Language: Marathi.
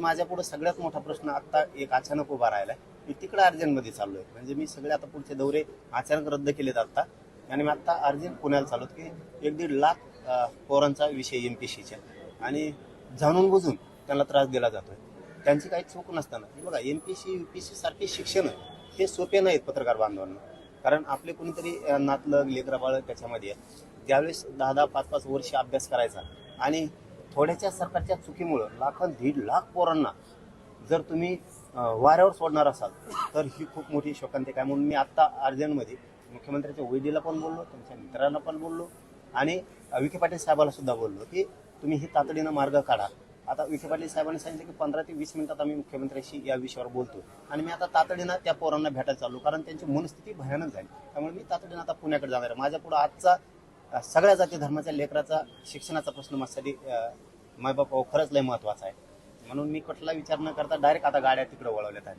माझ्या पुढे सगळ्यात मोठा प्रश्न आता एक अचानक उभा राहिलाय. मी तिकडे अर्जंटमध्ये चाललोय. म्हणजे मी सगळे आता पुढचे दौरे अचानक रद्द केलेत आता. आणि मी आता अर्जंट पुण्याला चाललोत की 1-1.5 लाख पोरांचा विषय एमपीसीच्या आणि जाणून बुजून त्यांना त्रास दिला जातोय. त्यांची काही चूक नसताना हे बघा, एमपीसी यूपीसी सारखे शिक्षण हे सोपे नाहीत पत्रकार बांधवांना. कारण आपले कोणीतरी नातलग लेकराबाळ त्याच्यामध्ये आहे. ज्यावेळेस 10-10, 5-5 वर्ष अभ्यास करायचा आणि थोड्याच्या सरकारच्या चुकीमुळं 1.5 लाख पोरांना जर तुम्ही वाऱ्यावर सोडणार असाल तर ही खूप मोठी शोकांतिका आहे. म्हणून मी आता अर्जंटमध्ये मुख्यमंत्र्यांच्या वैदीला पण बोललो, त्यांच्या मित्रांना पण बोललो आणि विखे पाटील साहेबांना सुद्धा बोललो की तुम्ही हे तातडीनं मार्ग काढा. आता विखे पाटील साहेबांनी सांगितलं की 15 ते 20 मिनिटात आम्ही मुख्यमंत्र्यांशी या विषयावर बोलतो. आणि मी आता तातडीनं त्या पोरांना भेटायला चाललो, कारण त्यांची मनस्थिती भयानक झाली. त्यामुळे मी तातडीनं आता पुण्याकडे जाणार आहे. माझ्या पुढे आजचा सगळ्या जाती धर्माच्या लेकराचा शिक्षणाचा प्रश्न माझ्यासाठी मायबाप खरंच लय महत्वाचा आहे. म्हणून मी कुठला विचार न करता डायरेक्ट आता गाड्या तिकडे वळवल्यात आहेत.